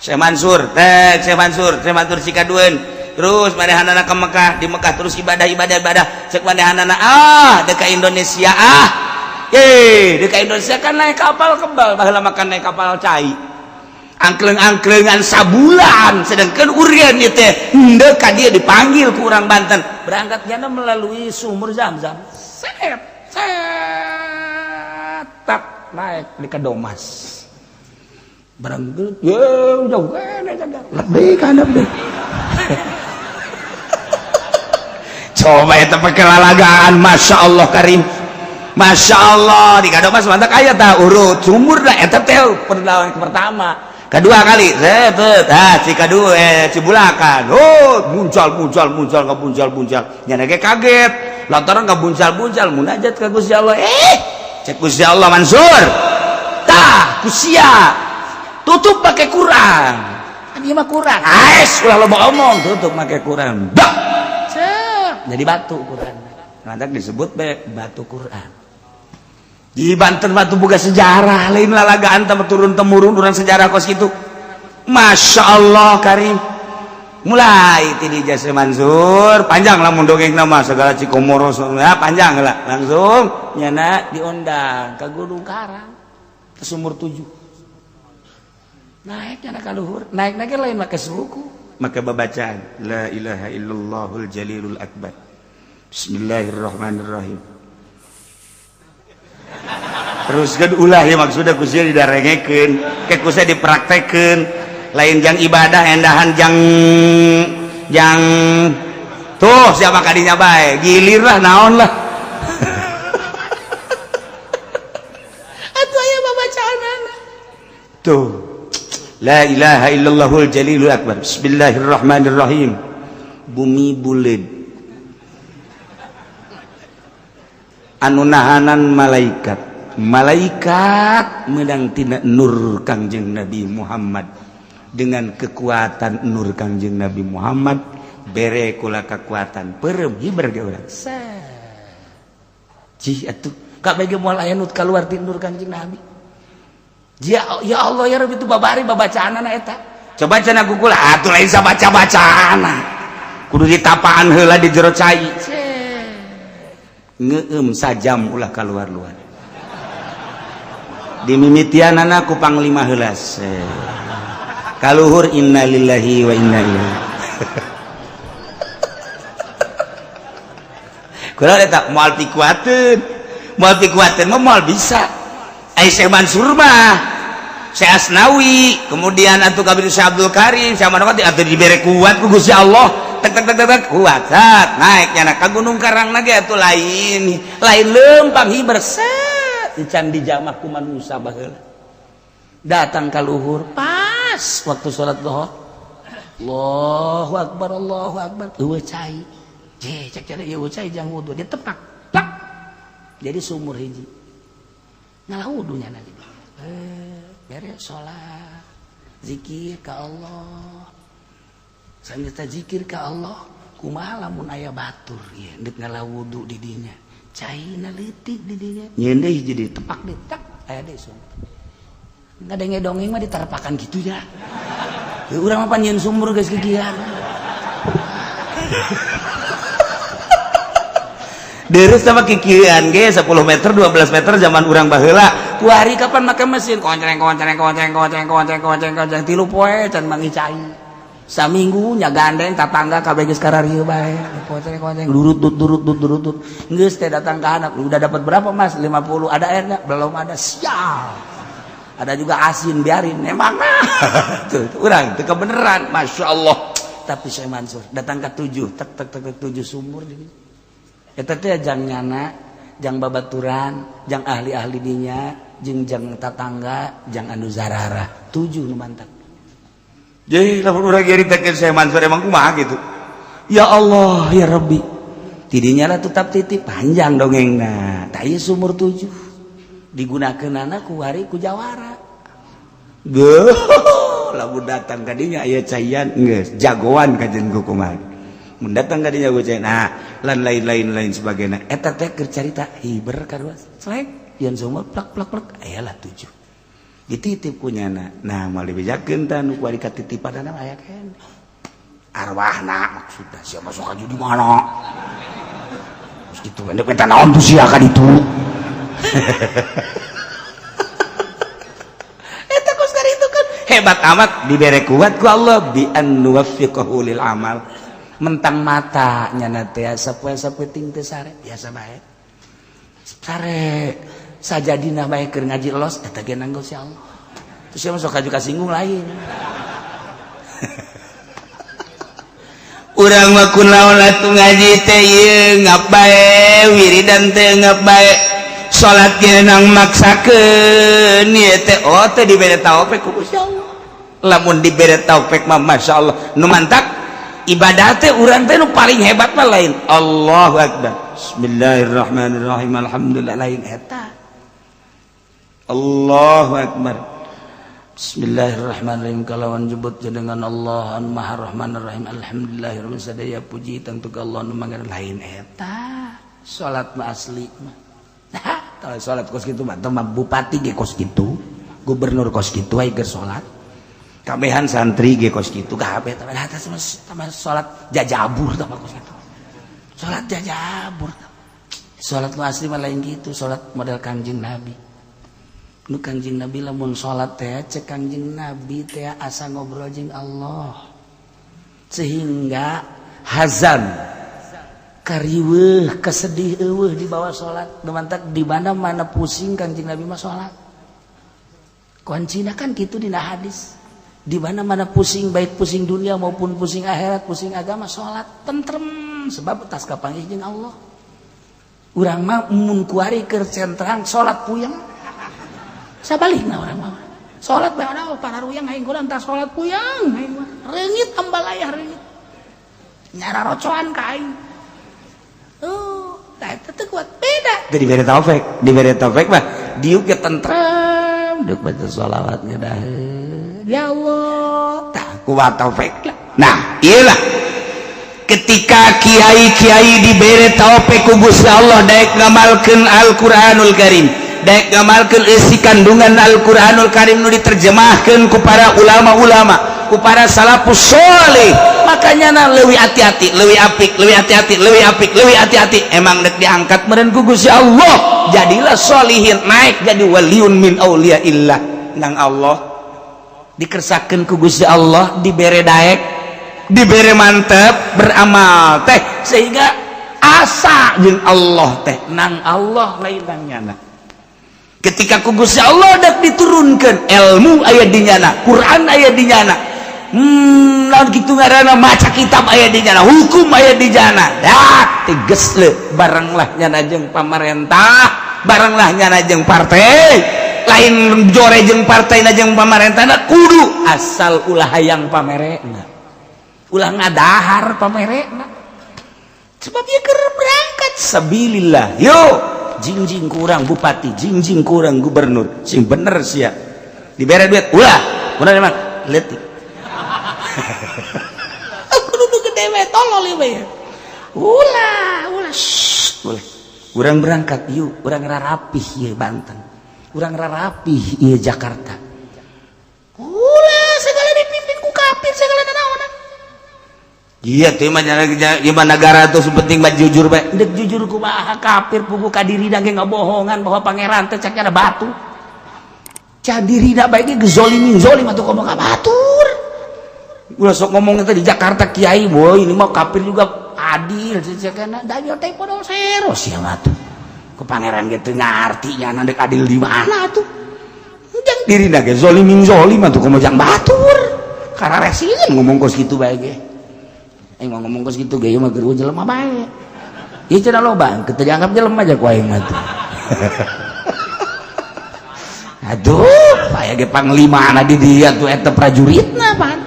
Syekh Mansur Cikadueun terus manehanana ke Mekah, di Mekah terus ibadah cek manehanana deka Indonesia deka Indonesia kan naik kapal kebal baheula makan naik kapal cai angkleng-angklengan sabulan sedangkan urian ieu teh henteu ka dieu dipanggil ku urang Banten berangkatnya melalui sumur Zam-Zam tak naik di Kadomas berangkat jauh lebih kan lebih coba itu pakai lalagaan Masya Allah Karim Masya Allah di Kadomas mantap kaya tak urut sumur dah itu pertama kedua kali si kedua Cibulakan muncul nyana ge kaget lantaran nggak buncal munajat ke Gusti Allah cek Gusti Allah Mansur tah kusia tutup pakai Quran dia mah Quran ulah loba omong tutup pakai Quran jadi batu Quran nanti disebut batu Quran di Banten batu boga sejarah lain lalagaan tambah turun temurun urang sejarah kos gitu Masya Allah Karim mulai tadi Jasa Mansur panjang lah mundongeng nama segala Cikomoro panjang lah langsung nyana diundang ke Gunung Karang ke Sumur 7 naiknya nak luhur naik lain maka suku maka babacaan la ilaha illallahul jalilul akbar bismillahirrahmanirrahim terus kan ulah ya maksudnya kusnya didarengekeun ke kusnya dipraktekeun lain jang ibadah endahan jang tuh siapa kadinya bae gilir lah naon lah atuh aya babacaan tuh la ilaha illallahul jalilul akbar bismillahirrahmanirrahim bumi buleud anu nahanan malaikat menang tina nur Kangjeng Nabi Muhammad dengan kekuatan nur Kangjeng Nabi Muhammad bere kula kekuatan perem hiber ge urang cih atuh ka bege moal aya nu kaluar ti nur Kangjeng Nabi ya Allah ya Rabbi itu babari babacaanana eta coba cenah gugul atuh lain sabaca-bacaana kudu ditapaan heula di jero cai ngeueum sajam ulah kaluar-luar dimimitianana ku panglima heula kaluhur innalillahi wa inna ilaihi kunaon eta moal pikuateun mah moal bisa Syekh Mansur mah Syekh Asnawi kemudian atuh kabir Syekh Abdul Karim Syekh Manokati atuh dibere kuat ku Gusti Allah tek kuat naik nyana ka Gunung Karang na ge atuh lain lempang hiber set dican dijamah ku manusia baheula datang ka luhur pas waktu salat zuhur Allahu akbar eueuh cai cek cara eueuh cai jang wudu dia tepak plak jadi sumur hiji ngalah wudunya nanti beres sholat zikir ke Allah sambil zikir ke Allah kumaha lamun aya batur ya dek ngalah wudu di dinya caina leutik di dinya nyeun deui jadi tepak deui tak aya deui sumur ngadenge dongeng mah ditarepakan kitu nya urang mah pan nyeun sumur geus gigihan Deres sama kikian ge 10 meter 12 meter zaman urang baheula ku hari kapan make mesin konceng tilu poe can mangi cai saminggu nya gandeng tatangga kabeh geus kararieu bae konceng durut geus teh datang ka anak udah dapat berapa Mas 50 ada airnya belum ada sial ada juga asin biarin emang tuh urang teu kebeneran Masya Allah tapi Syekh Mansur datang ke 7 tek 7 sumur di eta teh jang nyana jang babaturan jang ahli-ahli dinya jang tatangga jang anu zarara 7 nu mantap jadi lamun urang nyaritakeun Syekh Mansur emang kumaha gitu ya Allah ya Rabbi tidinya lah tetap titip panjang dongengna tah ieu sumur 7 digunakeunana ku hari ku jawara lamun datang ka dinya aya caian geus jagoan kajen ku kumaha mendatang kadinya goceng. Nah lan lain sebagainya eta teh keur carita hiber kadua selek yen sumur plak ayalah 7 dititip kunyana. Nah moal dibejakeun tah nu kuari katitipanana aya kan arwahna maksudna sia masuk aju di mana terus kitu endek eta naon tuh sia ka ditu eta kos dari itu kan hebat amat dibere kuat ku Allah bi an nuwaffiqahu lil amal mentang mata nyana teh sapoe-sapoe ting teh sare biasa bae sare sajadina bae keur ngaji los eta ge nanggo si Allah terus sia masuk aju kasinggung lain urang mah kunaon atuh ngaji teh ieu ngap bae wiridan teh ngap bae salat ge nang maksakeun ieu teh oh teh dibere taufik ku Gusti Allah lamun dibere taufik mah masyaallah nu mantap ibadah teh urang teh nu paling hebat mah lain Allahu akbar bismillahirrahmanirrahim alhamdulillah lain eta Allahu akbar bismillahirrahmanirrahim kalawan jebut dengan Allah anu maha rahmanir rahim alhamdulillahirabbil sadaya puji tentu ka Allah anu mangga lain eta salat mah asli mah tah salat kos kitu mah bupati ge kos kitu gubernur kos kitu aya keur salat kabehan santri ge kos kitu kabeh tah salat jajabur tah kos kitu salat jajabur salat mah asli mah lain kitu salat model Kangjeng Nabi nu Kangjeng Nabi lamun salat teh cek Kangjeng Nabi teh asa ngobrol jeung Allah sehingga hazan kariweuh kesedih eueuh di bawah salat dumantak di mana pusing Kangjeng Nabi mah salat kuncina kan kitu dina hadis di mana pusing baik pusing dunia maupun pusing akhirat pusing agama salat tentrem sebab tas kapanggih jeung Allah urang mah mun kuari keur centrang salat puyeng sabalikna urang mah salat bae ana para ruyang aing kurang tah salat puyeng aing mah reungit ambal aya reungit nyara rocoan ka aing tah eta teh kuat beda teh dibere taufik mah diuk ge tentrem deuk baca shalawat ngeudaheun ya Allah tah kuat taufik nah iyalah ketika kiai-kiai dibere taufik ku Gusti Allah daek ngamalkeun Al-Qur'anul Karim daek ngamalkeun isi kandungan Al-Qur'anul Karim nu diterjemahkeun ku para ulama-ulama ku para salafus sholih makanya na leuwih hati-hati leuwih apik leuwih hati-hati emang dek diangkat meureun ku Gusti Allah jadilah sholihin naik jadi waliun min auliyaillah nang Allah dikersakeun ku Gusti Allah dibere daek dibere mantep beramal teh sehingga asa jeung Allah teh nang Allah lain nang nyana ketika ku Gusti Allah dak diturunkeun ilmu aya di nyana Quran aya di nyana naon kitu ngaranna maca kitab aya di nyana hukum aya di nyana dak teges le bareng lah nyana jeung pamarentah bareng lah nyana jeung partai lain jore jeung partaina jeung pamarentahna kudu asal ulah hayang pamerena ulah ngadahar pamerena sebab ieu keur berangkat sabilillah yo jingjing kurang bupati jingjing kurang gubernur sing bener sia dibere duit ulah bener emang leutik aku dudu gede we tolol ieu we ulah urang berangkat yuk urang rarapih ieu Banten urang rarapih ieu Jakarta ulah segala dipimpin ku kafir segala nanaonan iya teh mah negara tuh penting mah jujur bae dek jujur kumaha kafir pugu ka dirina ge ngabohongan bahwa pangeran teh cak ada batu cak dirina bae ge gezolimin zolim atuh ngomong ka batur ulah sok ngomong teh di Jakarta kiai boy ini mah kafir juga adil cakana da ieu teh podo sero sia mah tuh ku pangeran ge teu ngarti nya dek adil di mana atuh jang dirina ge zolimin zolim atuh kumaha jang batur kararesieun ngomong kos kitu bae ge aing mah ngomong kos kitu ge ieu mah keur jelema bae ieu cenah loba teu dianggap jelema aja ku aing mah tuh aduh aya ge panglima na di dieu tuh eta prajuritna pan